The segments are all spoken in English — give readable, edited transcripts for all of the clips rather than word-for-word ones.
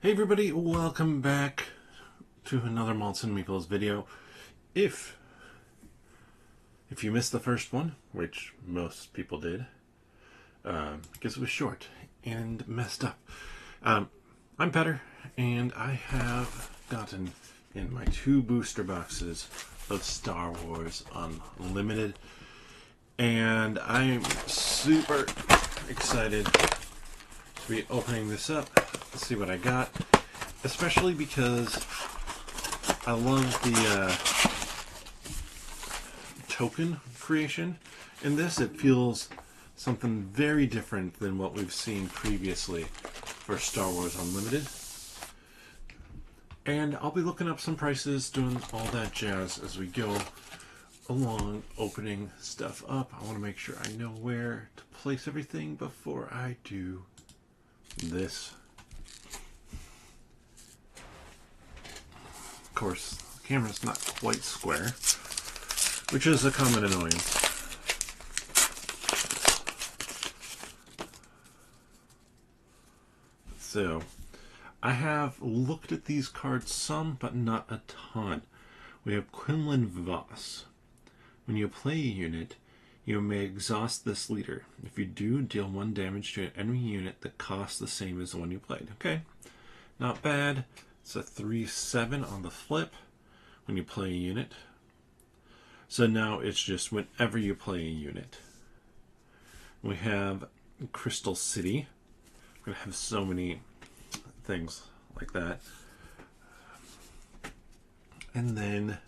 Hey everybody, welcome back to another Malts and Meeples video. If you missed the first one, which most people did, because it was short and messed up, I'm Petter, and I have gotten in my 2 booster boxes of Star Wars Unlimited, and I'm super excited to be opening this up. Let's see what I got, especially because I love the token creation in this. It feels something very different than what we've seen previously for Star Wars Unlimited. And I'll be looking up some prices, doing all that jazz as we go along, opening stuff up. I want to make sure I know where to place everything before I do this. Of course, the camera's not quite square, which is a common annoyance. So, I have looked at these cards some, but not a ton. We have Quinlan Voss. When you play a unit, you may exhaust this leader. If you do, deal 1 damage to an enemy unit that costs the same as the one you played. Okay, not bad. It's a 3/7 on the flip when you play a unit. So now it's just whenever you play a unit. We have Crystal City. We're going to have so many things like that. And then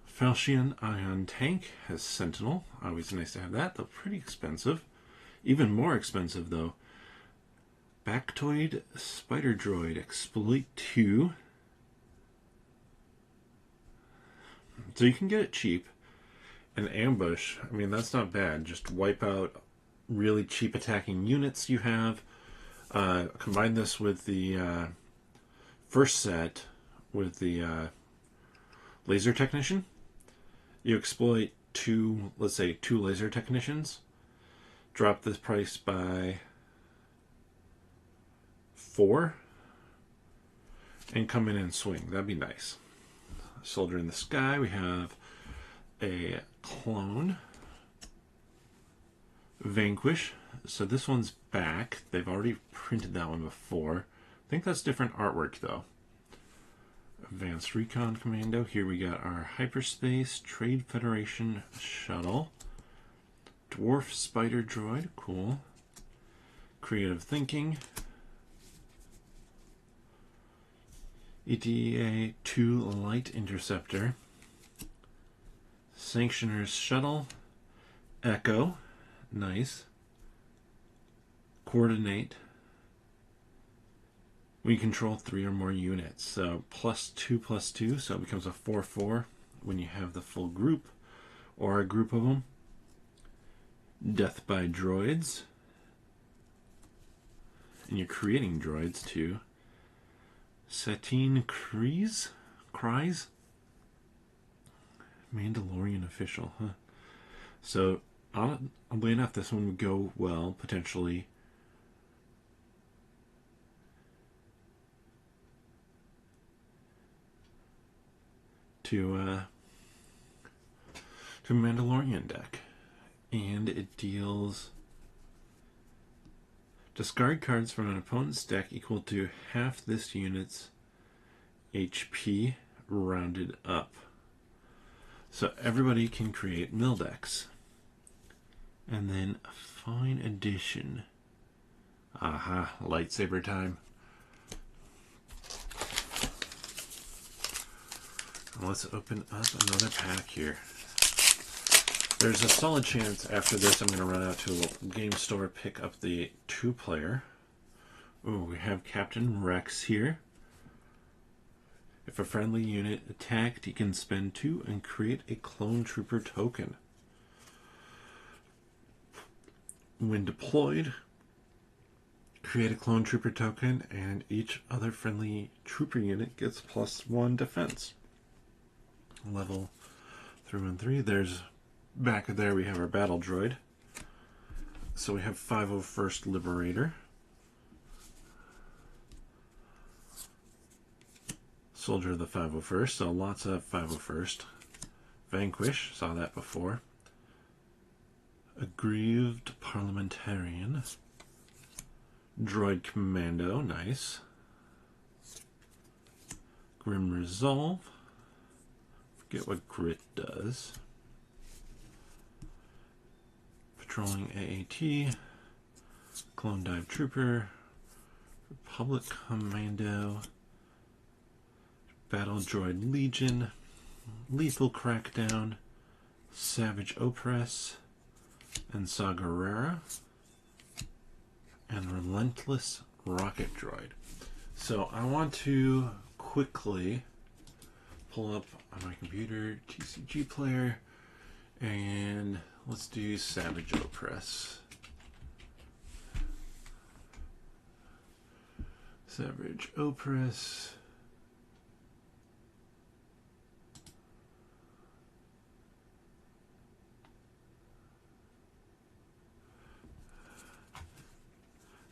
Falchion Ion Tank has Sentinel. Always nice to have that, though pretty expensive. Even more expensive, though. Bactoid Spider Droid Exploit 2. So you can get it cheap. An Ambush, I mean, that's not bad. Just wipe out really cheap attacking units you have. Combine this with the first set with the Laser Technician. You exploit 2, let's say 2 Laser Technicians. Drop this price by 4 and come in and swing. That'd be nice. Soldier in the Sky. We have a clone. Vanquish. So this one's back. They've already printed that one before. I think that's different artwork though. Advanced Recon Commando. Here we got our Hyperspace Trade Federation Shuttle. Dwarf Spider Droid. Cool. Creative Thinking. ETA 2 Light Interceptor. Sanctioner's Shuttle. Echo. Nice. Coordinate. We control 3 or more units. So +2/+2, so it becomes a 4/4 when you have the full group or a group of them. Death by Droids. And you're creating droids too. Satine Kryze? Mandalorian official, huh? So, oddly enough, this one would go well, potentially. To Mandalorian deck. And it deals discard cards from an opponent's deck equal to half this unit's HP rounded up. So everybody can create mill decks. And then Fine Edition. Aha, lightsaber time. Let's open up another pack here. There's a solid chance after this I'm going to run out to a local game store, pick up the 2-player. Ooh, we have Captain Rex here. If a friendly unit attacked, you can spend 2 and create a clone trooper token. When deployed, create a clone trooper token, and each other friendly trooper unit gets +1 defense. Level through and 3. There's back there we have our battle droid. So we have 501st Liberator. Soldier of the 501st, so lots of 501st. Vanquish, saw that before. Aggrieved Parliamentarian. Droid Commando, nice. Grim Resolve. Forget what Grit does. Patrolling AAT. Clone Dive Trooper. Republic Commando. Battle Droid Legion. Lethal Crackdown. Savage Oppress. And Saw Gerrera. And Relentless Rocket Droid. So I want to quickly pull up on my computer TCG player, and let's do Savage Oppress. Savage Oppress.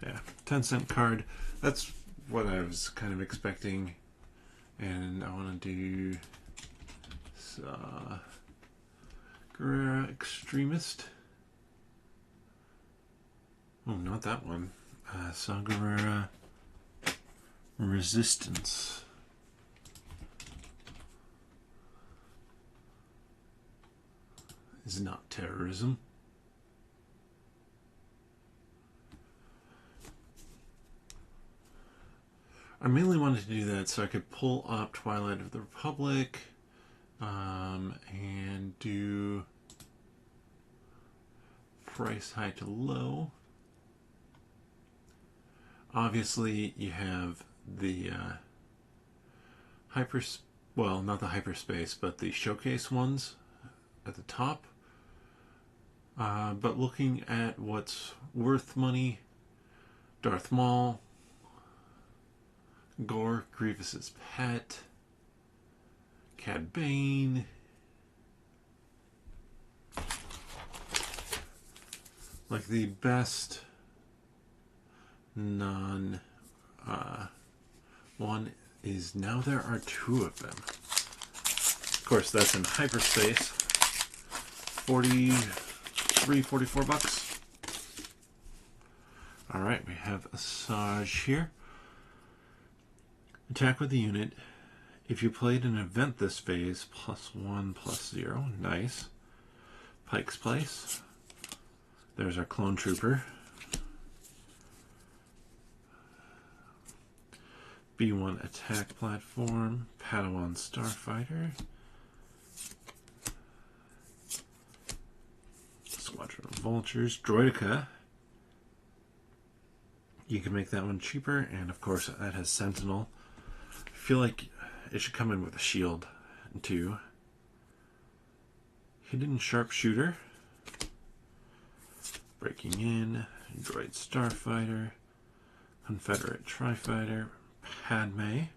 Yeah, 10-cent card. That's what I was kind of expecting. And I want to do Gerrera Extremist. Oh, not that one. Saw Gerrera Resistance. Is not terrorism. I mainly wanted to do that so I could pull up Twilight of the Republic and do price high to low. Obviously, you have the not the hyperspace, but the showcase ones at the top. But looking at what's worth money, Darth Maul, Gore, Grievous's pet, Cad Bane, like the best non one is now there are two of them. Of course, that's in hyperspace. 44 bucks. Alright, we have Asajj here. Attack with the unit. If you played an event this phase, +1/+0. Nice. Pike's Place. There's our clone trooper. B1 attack platform. Padawan Starfighter. Squadron of Vultures. Droideka. You can make that one cheaper, and of course that has Sentinel. I feel like it should come in with a shield too. Hidden Sharpshooter. Breaking In. Droid Starfighter. Confederate Tri-Fighter. Padme.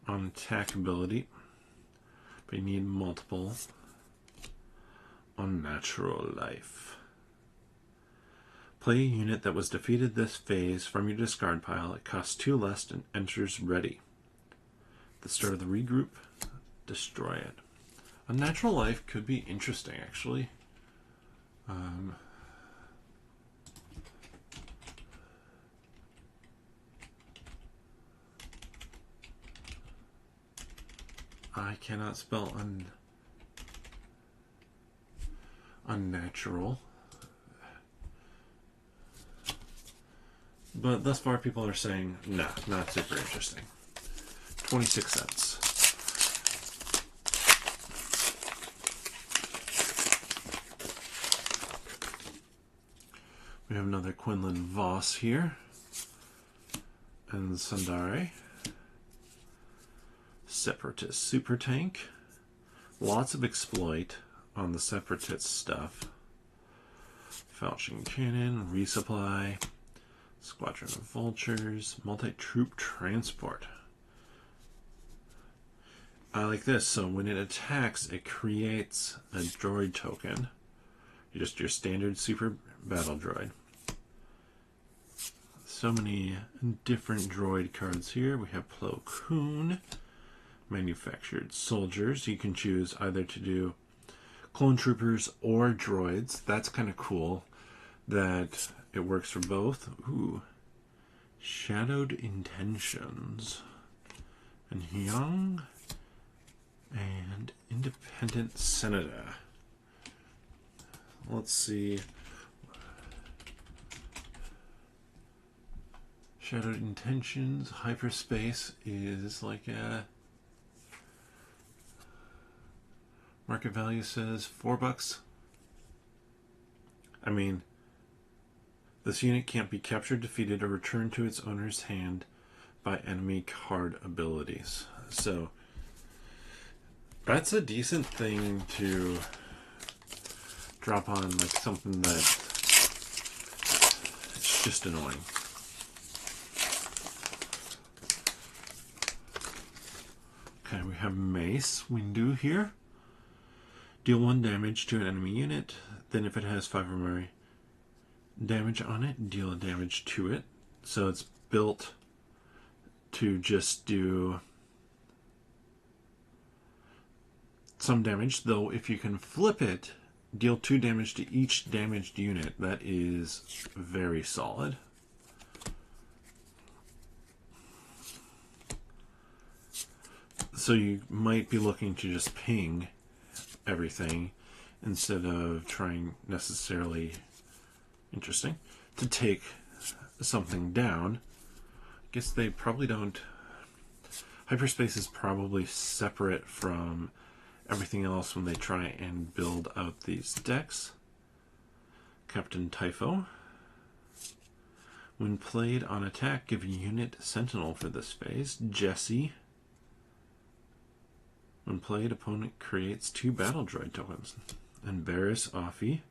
On attack ability, but you need multiple. Unnatural Life. Play a unit that was defeated this phase from your discard pile. It costs 2 less and enters ready. At the start of the regroup, destroy it. Unnatural Life could be interesting, actually. I cannot spell unnatural. But thus far people are saying, nah, not super interesting. 26 cents. We have another Quinlan Voss here. And Sundari. Separatist Super Tank. Lots of exploit on the Separatist stuff. Falchion Cannon, Resupply, Squadron of Vultures, Multi-Troop Transport. I like this. So when it attacks, it creates a droid token. Just your standard super battle droid. So many different droid cards here. We have Plo Koon, manufactured soldiers. You can choose either to do clone troopers or droids. That's kind of cool that it works for both. Ooh, Shadowed Intentions, and Young, and Independent Senator. Let's see. Shadowed Intentions, hyperspace is like a market value says $4. I mean, this unit can't be captured, defeated, or returned to its owner's hand by enemy card abilities. So that's a decent thing to drop on, like something that it's just annoying. Okay, we have Mace Windu here. Deal 1 damage to an enemy unit. Then if it has 5 or more damage on it, deal a damage to it. So it's built to just do some damage, though if you can flip it, deal 2 damage to each damaged unit. That is very solid. So you might be looking to just ping everything instead of trying necessarily, interesting, to take something down. I guess they probably don't. Hyperspace is probably separate from everything else when they try and build out these decks. Captain Typho. When played on attack, give a unit Sentinel for this phase. Jesse. When played, opponent creates 2 battle droid tokens. And Barris Ophi.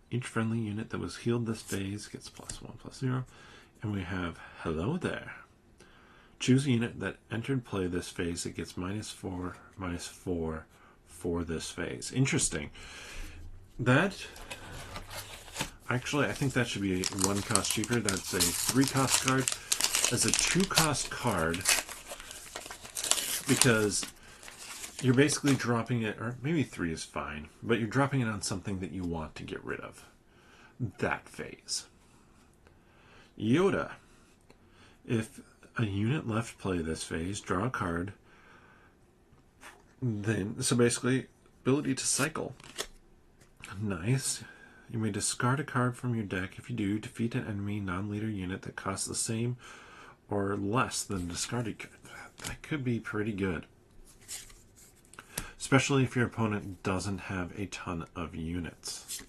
Each friendly unit that was healed this phase gets +1/+0. And we have Hello There. Choose a unit that entered play this phase. It gets -4/-4 for this phase. Interesting. That, actually, I think that should be 1 cost cheaper. That's a 3 cost card. As a 2 cost card, because you're basically dropping it, or maybe 3 is fine, but you're dropping it on something that you want to get rid of. That phase. Yoda. If a unit left play this phase, draw a card. Then, so basically, ability to cycle. Nice. You may discard a card from your deck. If you do, defeat an enemy non-leader unit that costs the same or less than discarded card. That could be pretty good. Especially if your opponent doesn't have a ton of units.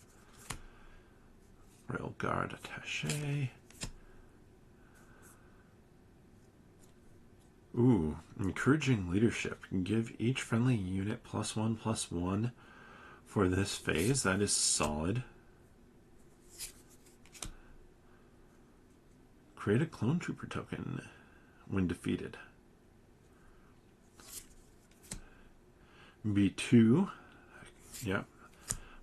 Royal Guard Attaché. Ooh, encouraging leadership. Give each friendly unit +1/+1 for this phase. That is solid. Create a clone trooper token when defeated. B2. Yep.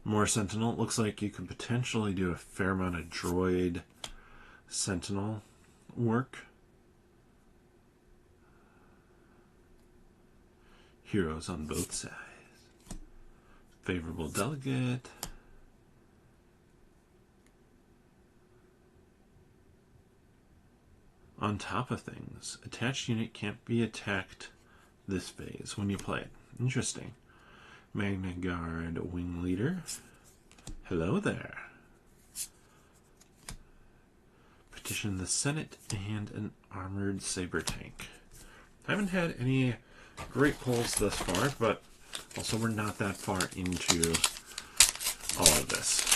More Sentinel. Looks like you could potentially do a fair amount of droid Sentinel work. Heroes on both sides. Favorable delegate. On top of things, attached unit can't be attacked this phase when you play it. Interesting. Magna Guard Wing Leader. Hello there. Petition the Senate and an Armored Saber Tank. I haven't had any great pulls thus far, but also we're not that far into all of this.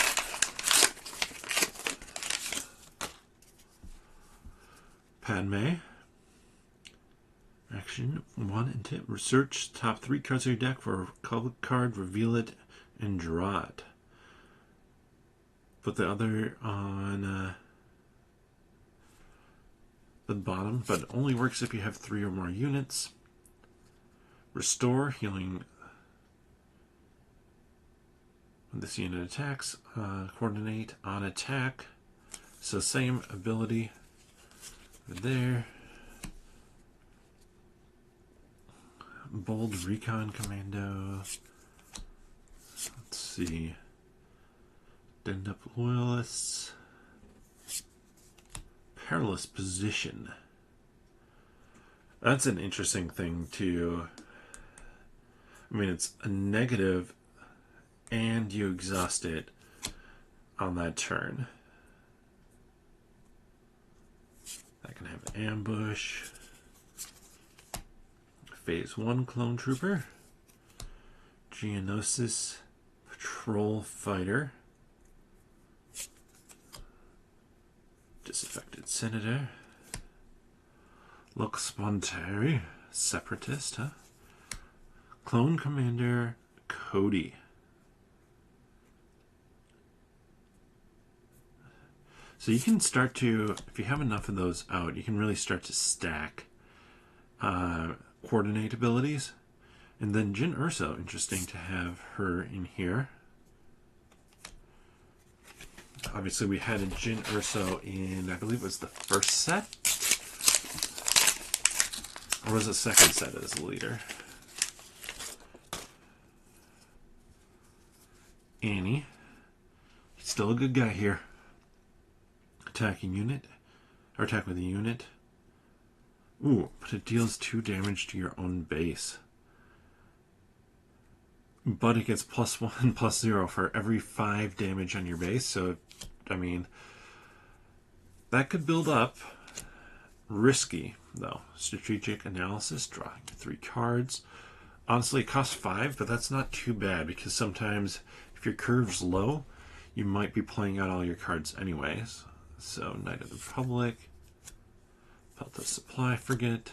Padme. Action 1 and tip. Research top 3 cards of your deck for a card, reveal it, and draw it. Put the other on the bottom, but it only works if you have 3 or more units. Restore, healing when this unit attacks. Coordinate on attack. So same ability there. Bold Recon Commando. Let's see. Dend up Loyalists. Perilous Position. That's an interesting thing too. I mean, it's a negative and you exhaust it on that turn. That can have ambush. Phase 1 Clone Trooper. Geonosis Patrol Fighter. Disaffected Senator. Lux Spontary Separatist, huh? Clone Commander Cody. So you can start to, if you have enough of those out, you can really start to stack coordinate abilities. And then Jyn Erso, interesting to have her in here. Obviously we had a Jyn Erso in, I believe it was the first set. Or was it second set as a leader? Annie. He's still a good guy here. Attacking unit. Or attack with a unit. Ooh, but it deals 2 damage to your own base. But it gets +1, +0 for every 5 damage on your base. So, I mean, that could build up. Risky, though. Strategic Analysis, drawing 3 cards. Honestly, it costs 5, but that's not too bad, because sometimes if your curve's low, you might be playing out all your cards anyways. So, Knight of the Republic, Pelta Supply Frigate,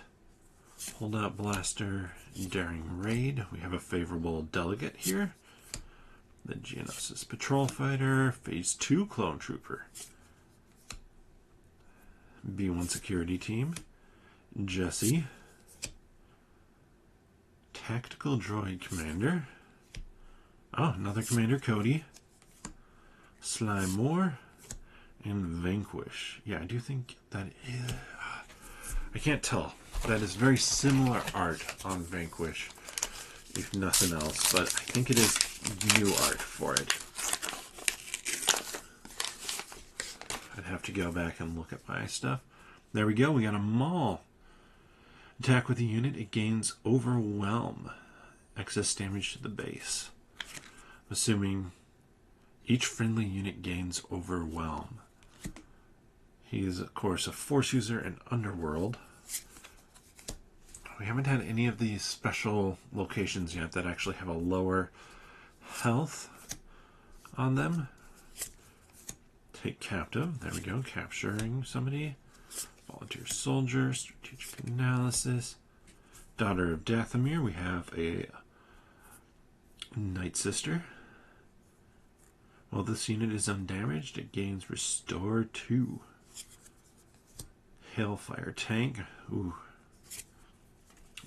Holdout Blaster, Daring Raid. We have a favorable delegate here. The Geonosis Patrol Fighter, Phase 2 Clone Trooper. B1 Security Team, Jesse, Tactical Droid Commander. Oh, another Commander Cody. Sly Moore. And Vanquish. Yeah, I do think that is... I can't tell. That is very similar art on Vanquish, if nothing else. But I think it is new art for it. I'd have to go back and look at my stuff. There we go. We got a Maul. Attack with a unit. It gains Overwhelm. Excess damage to the base. Assuming each friendly unit gains Overwhelm. He is, of course, a Force user and Underworld. We haven't had any of these special locations yet that actually have a lower health on them. Take Captive. There we go. Capturing somebody. Volunteer Soldier. Strategic Analysis. Daughter of Dathomir. We have a Night Sister. While this unit is undamaged, it gains Restore 2. Hailfire Tank. Ooh.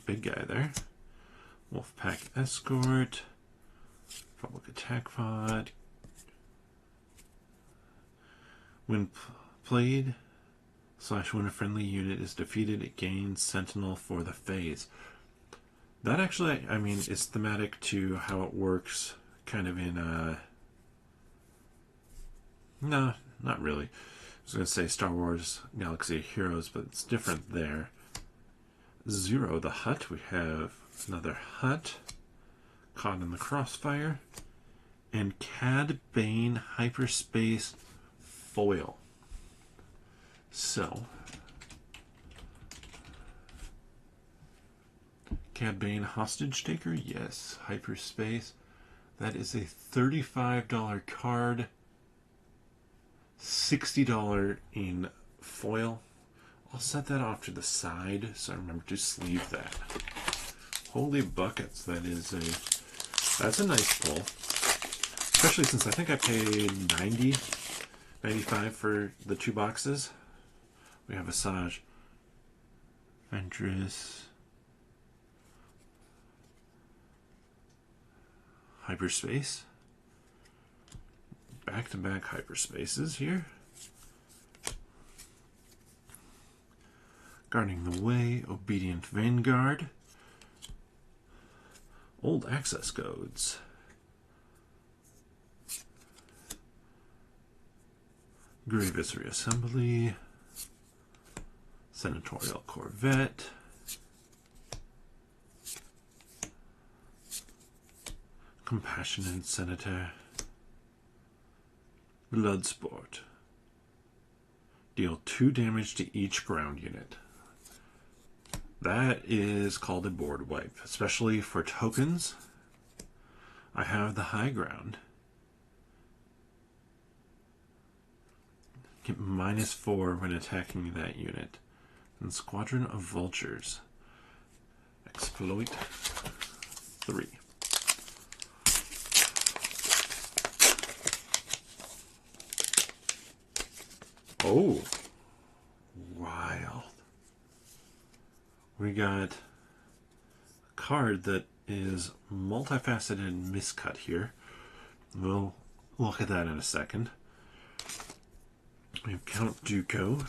Big guy there. Wolfpack Escort. Public Attack Pod. When played / when a friendly unit is defeated, it gains Sentinel for the phase. That actually, I mean, is thematic to how it works kind of in no, not really. I was going to say Star Wars Galaxy of Heroes, but it's different there. Zero, the Hutt. We have another Hutt. Caught in the Crossfire. And Cad Bane Hyperspace Foil. So, Cad Bane Hostage Taker? Yes. Hyperspace. That is a $35 card. $60 in foil. I'll set that off to the side so I remember to sleeve that. Holy buckets, that's a nice pull. Especially since I think I paid $90, $95 for the 2 boxes. We have Asajj Ventress. Hyperspace. Back-to-back hyperspaces here. Guarding the Way, Obedient Vanguard. Old access codes. Grievous Reassembly. Senatorial Corvette. Compassionate Senator. Bloodsport. Deal 2 damage to each ground unit. That is called a board wipe, especially for tokens. I have the high ground. Get -4 when attacking that unit. And Squadron of Vultures. Exploit 3. Oh, wild. We got a card that is multifaceted and miscut here. We'll look at that in a second. We have Count Dooku.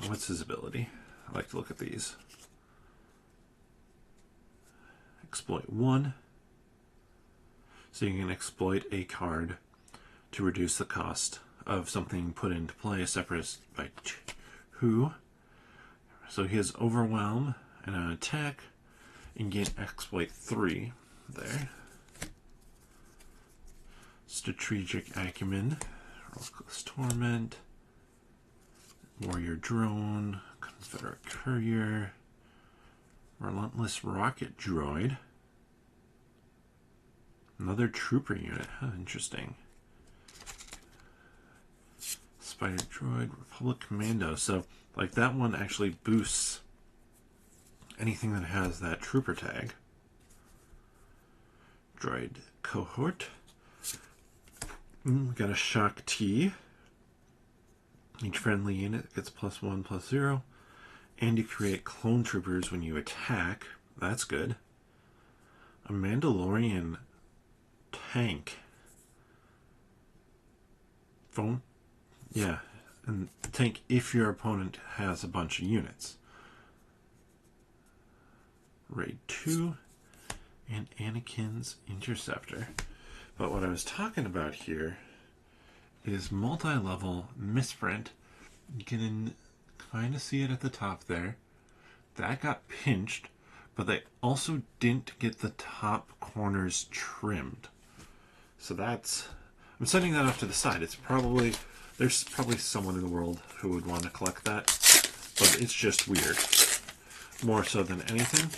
What's his ability? I like to look at these. Exploit 1. So you can exploit a card to reduce the cost of something put into play, separate by 2. So he has Overwhelm and an attack, and get Exploit 3 there. Strategic Acumen, Ruthless Torment, Warrior Drone, Confederate Courier, Relentless Rocket Droid, another Trooper unit, interesting. Spider Droid, Republic Commando. So, like, that one actually boosts anything that has that Trooper tag. Droid Cohort. We got a Shock T. Each friendly unit gets +1/+0. And you create clone troopers when you attack. That's good. A Mandalorian tank. Phone? Yeah, and tank if your opponent has a bunch of units. Raid 2 and Anakin's Interceptor. But what I was talking about here is multi-level misprint. You can kind of see it at the top there. That got pinched, but they also didn't get the top corners trimmed. So that's... I'm setting that off to the side. It's probably... There's probably someone in the world who would want to collect that, but it's just weird. More so than anything.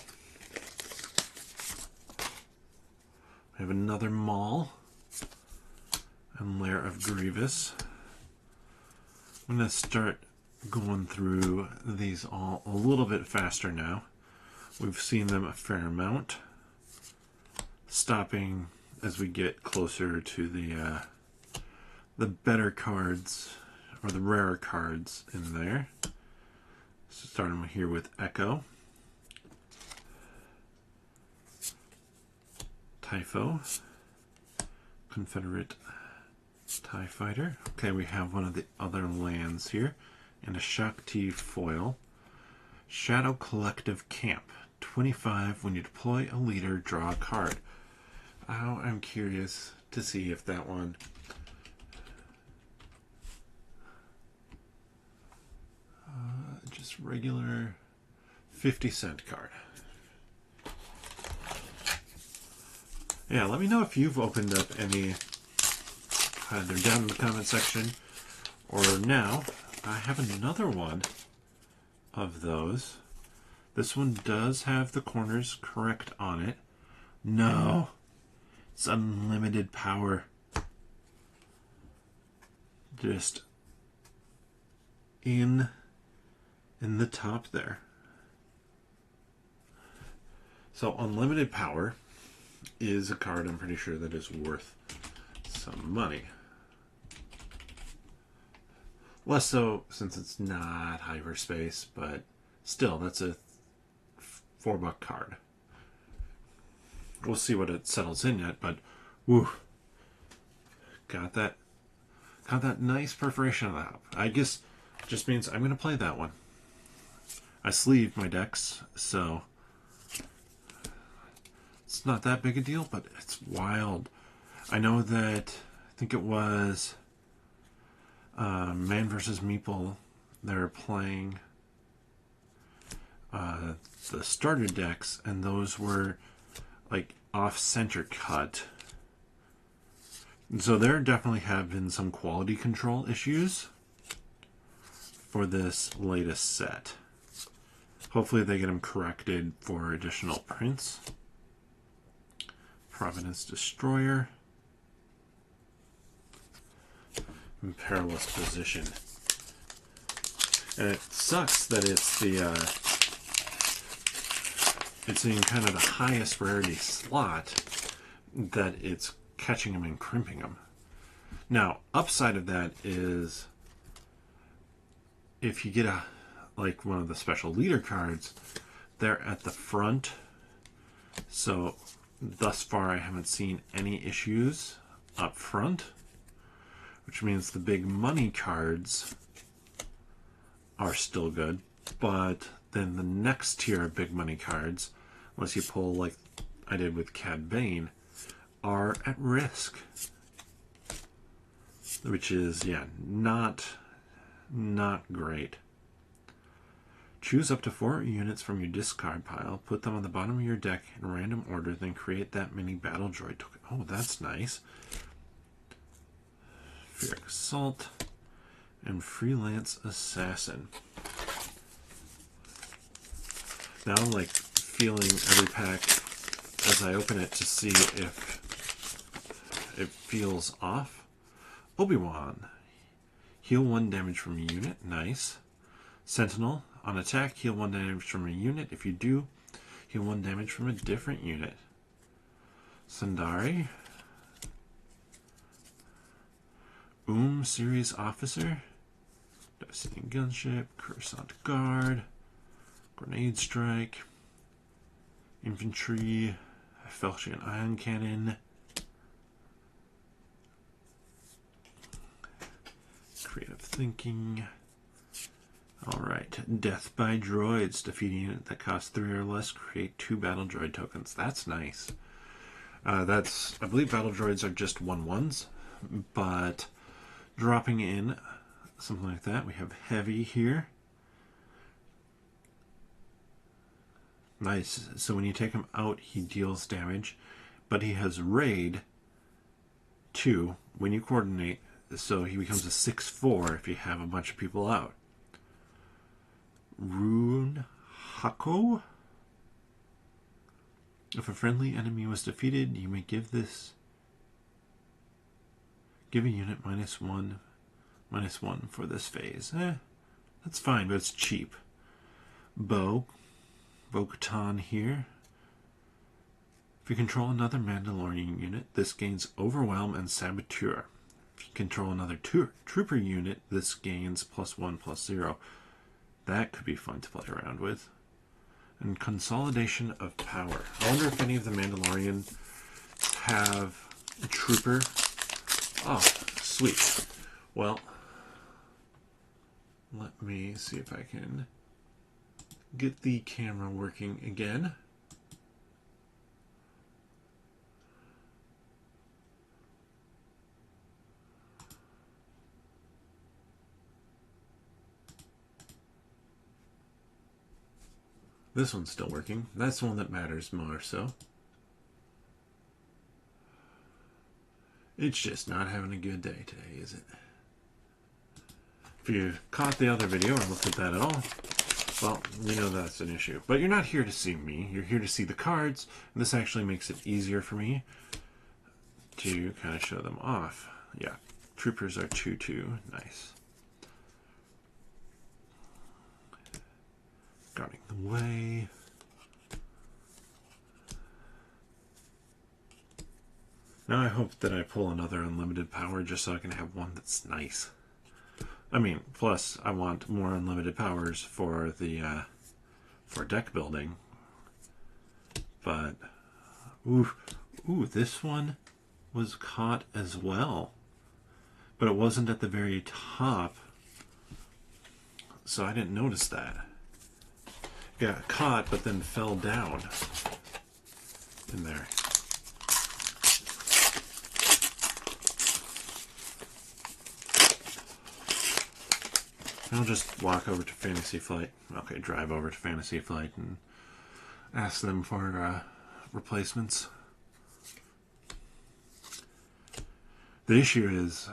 We have another Maul and Lair of Grievous. I'm going to start going through these all a little bit faster now. We've seen them a fair amount. Stopping as we get closer to the better cards, or the rarer cards in there. So starting here with Echo. Typho. Confederate TIE Fighter. Okay, we have one of the other lands here. And a Shock T foil. Shadow Collective Camp. 25. When you deploy a leader, draw a card. Oh, I'm curious to see if that one... just regular 50-cent card. Yeah, let me know if you've opened up any, either down in the comment section or now. I have another one of those. This one does have the corners correct on it. No, it's unlimited power. Just in the top there. So unlimited power is a card I'm pretty sure that is worth some money. Less so since it's not hyperspace, but Still, that's a $4 card. We'll see what it settles in at, but woo, got that nice perforation on the top. I guess just means I'm gonna play that one. I sleeved my decks, so it's not that big a deal, but it's wild. I know that I think it was Man vs. Meeple. They were playing the starter decks, and those were like off-center cut. And so there definitely have been some quality control issues for this latest set. Hopefully they get them corrected for additional prints. Providence Destroyer. And Perilous Position. And it sucks that it's it's in kind of the highest rarity slot that it's catching them and crimping them. Now, upside of that is if you get like one of the special leader cards, they're at the front. So thus far I haven't seen any issues up front, which means the big money cards are still good, but then the next tier of big money cards, unless you pull like I did with Cad Bane, are at risk. Which is, yeah, not great. Choose up to 4 units from your discard pile, put them on the bottom of your deck in random order, then create that mini battle droid token. Oh, that's nice. Fearic Assault and Freelance Assassin. Now I'm like feeling every pack as I open it to see if it feels off. Obi-Wan. Heal 1 damage from a unit. Nice. Sentinel. On attack, heal 1 damage from a unit. If you do, heal 1 damage from a different unit. Sundari. Series Officer. Devastating Gunship. Coruscant Guard. Grenade Strike. Infantry. Felchian Ion Cannon. Creative Thinking. Alright. Death by Droids. Defeat a unit that costs 3 or less. Create 2 battle droid tokens. That's nice. I believe battle droids are just 1/1s, but dropping in something like that. We have Heavy here. Nice. So when you take him out, he deals damage, but he has Raid 2 when you coordinate, so he becomes a 6/4 if you have a bunch of people out. Rune Hako. If a friendly enemy was defeated, you may give a unit -1/-1 for this phase. That's fine, but it's cheap. Bo-Katan here. If you control another Mandalorian unit, this gains Overwhelm and Saboteur. If you control another Trooper unit, this gains +1/+0. That could be fun to play around with. And Consolidation of Power. I wonder if any of the Mandalorian have a Trooper. Oh, sweet. Well, let me see if I can get the camera working again. This one's still working. That's the one that matters more so. It's just not having a good day today, is it? If you caught the other video or looked at that at all, well, you know that's an issue. But you're not here to see me. You're here to see the cards. And this actually makes it easier for me to kind of show them off. Yeah, Troopers are 2/2. Nice. Guarding the Way. Now I hope that I pull another unlimited power just so I can have one that's nice. I mean, plus I want more unlimited powers for the for deck building. But, ooh, this one was caught as well. But it wasn't at the very top, so I didn't notice that. Got caught, but then fell down in there. I'll just walk over to Fantasy Flight. Okay, drive over to Fantasy Flight and ask them for replacements. The issue is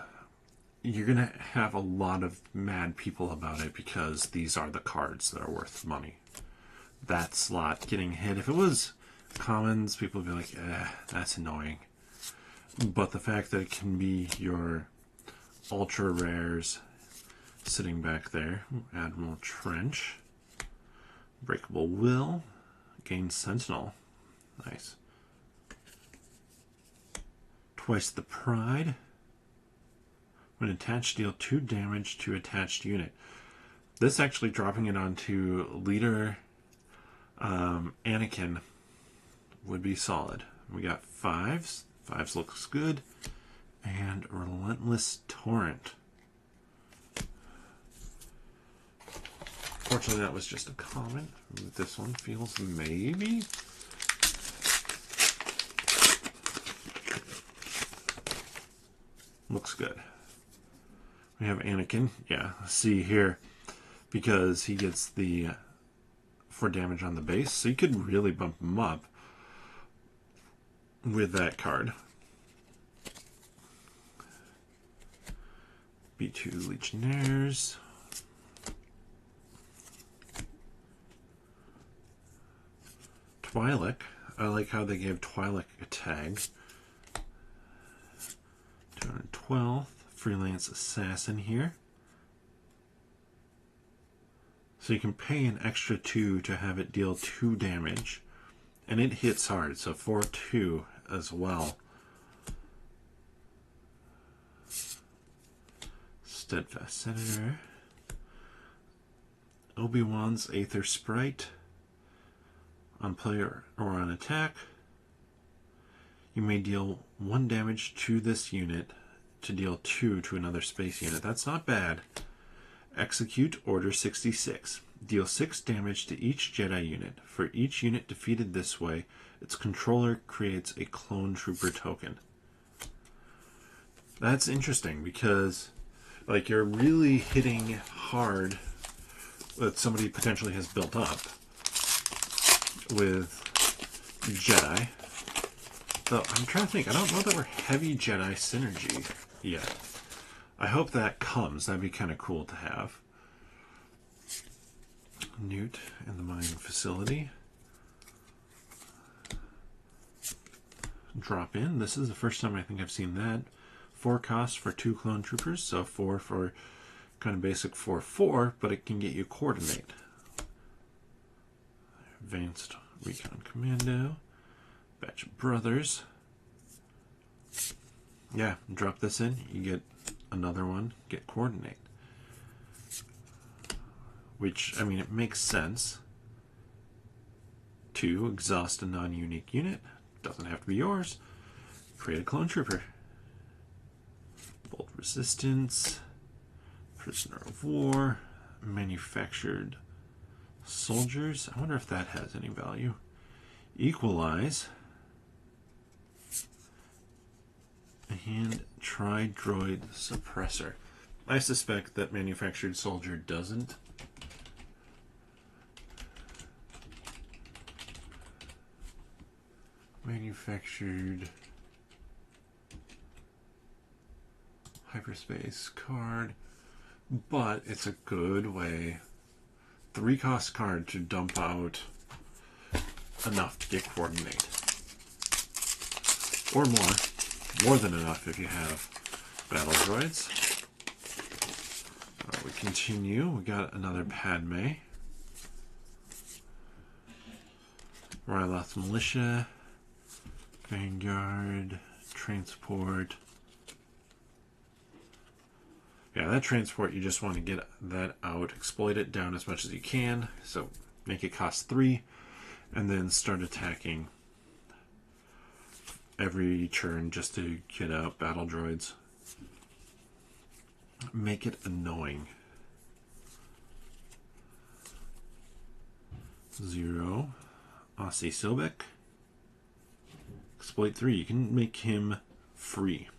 you're going to have a lot of mad people about it because these are the cards that are worth money. That slot getting hit, if it was commons, people would be like, that's annoying. But the fact that it can be your ultra rares sitting back there, Admiral Trench, Breakable Will, Gain Sentinel, nice. Twice the Pride. When attached, deal 2 damage to attached unit. This actually dropping it onto leader Anakin would be solid. We got 5s. 5s looks good. And Relentless Torrent. Fortunately, that was just a comment. This one feels maybe. Looks good. We have Anakin. Yeah, see here, because he gets the 4 damage on the base, so you could really bump him up with that card. B2 Legionnaires. Twilight. I like how they gave Twilight a tag. 212th. Freelance Assassin here. So you can pay an extra 2 to have it deal 2 damage. And it hits hard, so 4/2 as well. Steadfast Senator. Obi-Wan's Aether Sprite. On play or on attack, you may deal 1 damage to this unit to deal 2 to another space unit. That's not bad. Execute Order 66. Deal 6 damage to each Jedi unit. For each unit defeated this way, its controller creates a clone trooper token. That's interesting because, like, you're really hitting hard that somebody potentially has built up with Jedi. So I'm trying to think. I don't know that we're heavy Jedi synergy yet. I hope that comes. That'd be kind of cool to have. Newt and the mining facility. Drop in. This is the first time I think I've seen that. 4 costs for 2 clone troopers, so 4 for kind of basic 4/4, but it can get you coordinate. Advanced Recon Commando. Batch of Brothers. Yeah, drop this in, you get another one, get coordinate. Which, I mean, it makes sense. 2, exhaust a non-unique unit. Doesn't have to be yours. Create a clone trooper. Bold Resistance. Prisoner of War. Manufactured Soldiers. I wonder if that has any value. Equalize. And Tri-Droid Suppressor. I suspect that Manufactured Soldier doesn't. Manufactured Hyperspace card. But it's a good way. 3-cost card to dump out enough to get coordinate. Or more. More than enough if you have battle droids. We continue. We got another Padme. Ryloth Militia. Vanguard. Transport. Yeah, that transport, you just want to get that out. Exploit it down as much as you can. So make it cost 3, and then start attacking every turn just to get out battle droids. Make it annoying. 0. Aussie Silbeck. Exploit 3. You can make him free.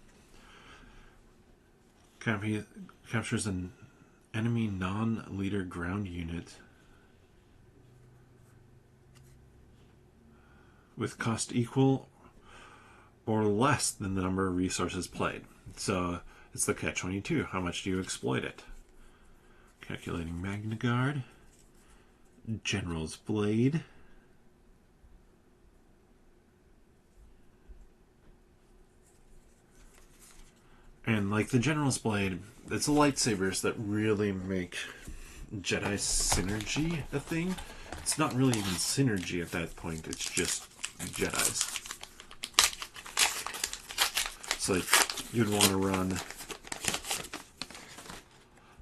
Captures an enemy non-leader ground unit with cost equal or less than the number of resources played. So it's the catch-22. How much do you exploit it? Calculating Magna Guard. General's Blade. And like the General's Blade, it's the lightsabers that really make Jedi synergy a thing. It's not really even synergy at that point, it's just Jedis. So you'd want to run a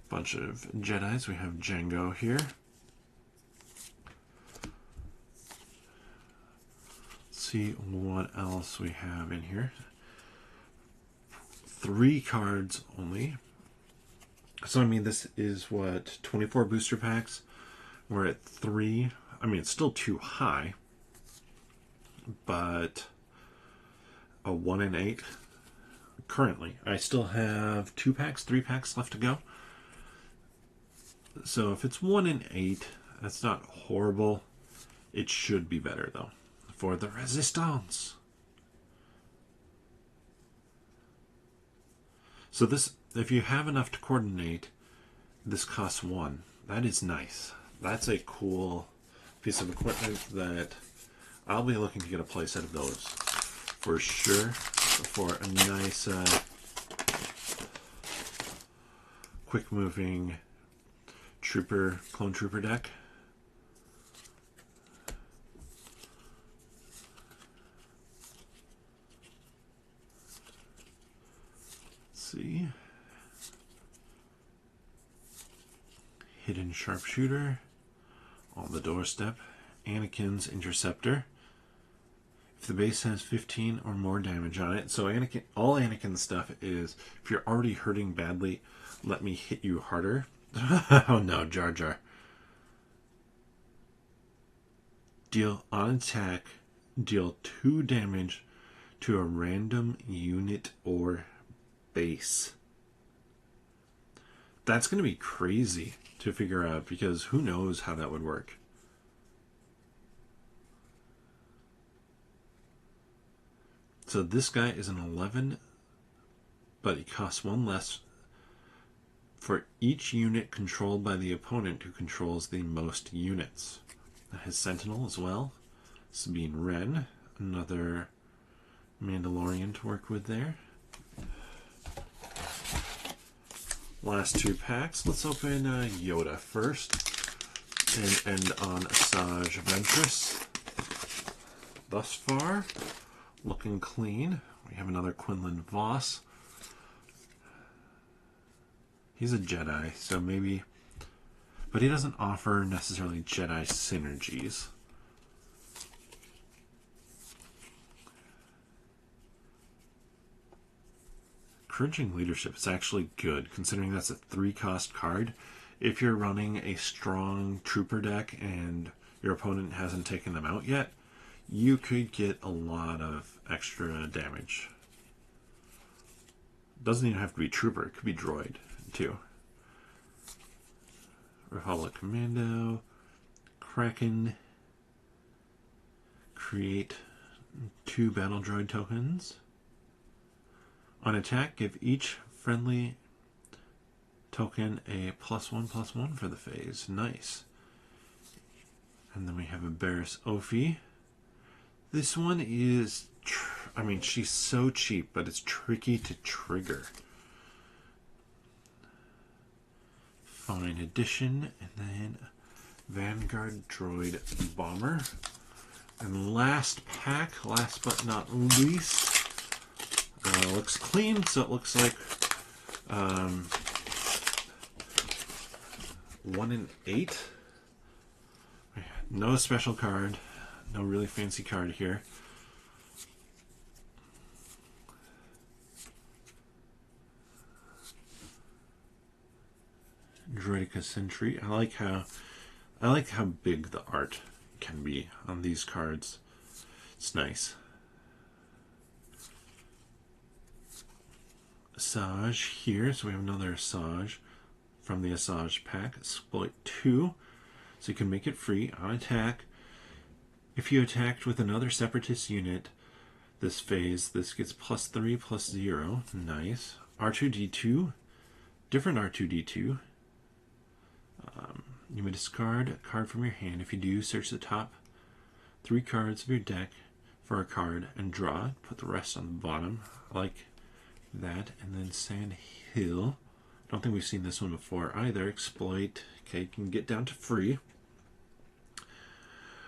bunch of Jedis. We have Jango here. Let's see what else we have in here. 3 cards only. So I mean, this is what, 24 booster packs. We're at 3. I mean, it's still too high, but a 1 in 8 currently. I still have 3 packs left to go. So if it's 1 in 8, that's not horrible. It should be better though for the Resistance. So this, if you have enough to coordinate, this costs 1. That is nice. That's a cool piece of equipment that I'll be looking to get a playset of those for sure, for a nice quick moving clone trooper deck. See, Hidden Sharpshooter on the doorstep. Anakin's Interceptor. If the base has 15 or more damage on it, so all Anakin stuff is, if you're already hurting badly, let me hit you harder. Oh no, Jar Jar. On attack, deal 2 damage to a random unit or base. That's going to be crazy to figure out, because who knows how that would work. So this guy is an 11, but he costs 1 less for each unit controlled by the opponent who controls the most units. His Sentinel as well. Sabine Wren, another Mandalorian to work with there. Last 2 packs. Let's open Yoda first and end on Asajj Ventress. Thus far, looking clean. We have another Quinlan Voss. He's a Jedi, so maybe, but he doesn't offer necessarily Jedi synergies. Encouraging Leadership is actually good, considering that's a 3-cost card. If you're running a strong trooper deck and your opponent hasn't taken them out yet, you could get a lot of extra damage. Doesn't even have to be trooper, it could be droid too. Republic Commando, Kraken, create 2 battle droid tokens. On attack, give each friendly token a +1/+1 for the phase. Nice. And then we have a Barriss Offee. This one is, I mean, she's so cheap, but it's tricky to trigger. Fine Edition, and then Vanguard Droid Bomber. And last pack, last but not least, looks clean, so it looks like 1 in 8. No special card. No really fancy card here. Droidica Sentry. I like how big the art can be on these cards. It's nice. Asajj here. So we have another Asajj from the Asajj pack. Exploit 2. So you can make it free on attack. If you attacked with another Separatist unit this phase, this gets +3/+0. Nice. R2D2. Different R2D2. You may discard a card from your hand. If you do, search the top 3 cards of your deck for a card and draw it. Put the rest on the bottom. I like that. And then Sand Hill. I don't think we've seen this one before either. Exploit. Okay, you can get down to free.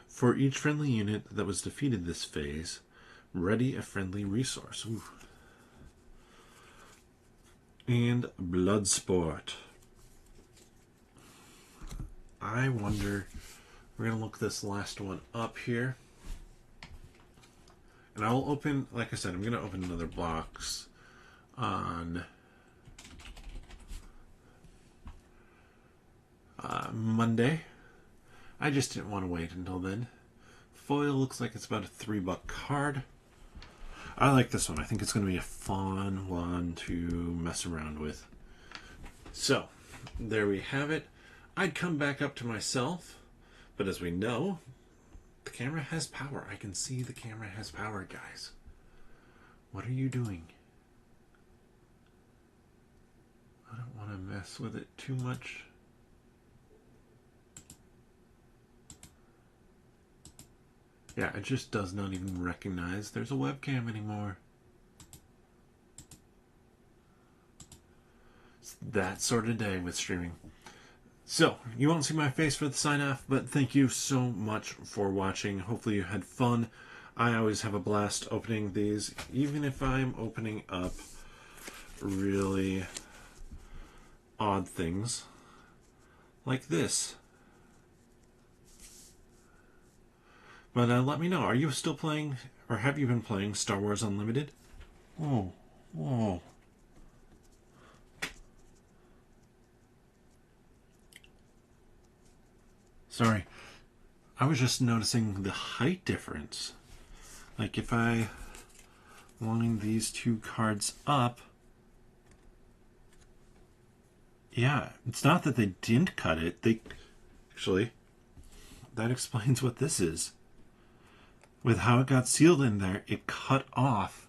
For each friendly unit that was defeated this phase, ready a friendly resource. Ooh. And Bloodsport. I wonder, we're going to look this last one up here. And I'll open, like I said, I'm going to open another box on Monday. I just didn't want to wait until then. Foil looks like it's about a $3 card. I like this one. I think it's going to be a fun one to mess around with. So, there we have it. I'd come back up to myself, but as we know, the camera has power. I can see the camera has power, guys. What are you doing? I don't want to mess with it too much. Yeah, it just does not even recognize there's a webcam anymore. It's that sort of day with streaming. So, you won't see my face for the sign-off, but thank you so much for watching. Hopefully you had fun. I always have a blast opening these, even if I'm opening up really odd things like this. But let me know, are you still playing, or have you been playing Star Wars Unlimited? Oh. Sorry, I was just noticing the height difference. Like if I line these 2 cards up, yeah, it's not that they didn't cut it. Actually, that explains what this is. With how it got sealed in there, it cut off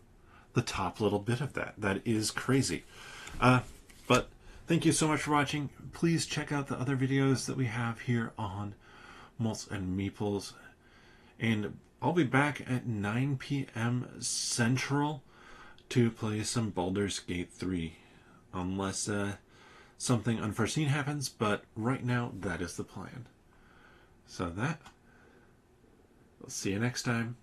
the top little bit of that. That is crazy. But thank you so much for watching. Please check out the other videos that we have here on Malts and Meeples. And I'll be back at 9 p.m. Central to play some Baldur's Gate 3. Unless something unforeseen happens. But right now, that is the plan. So we'll see you next time.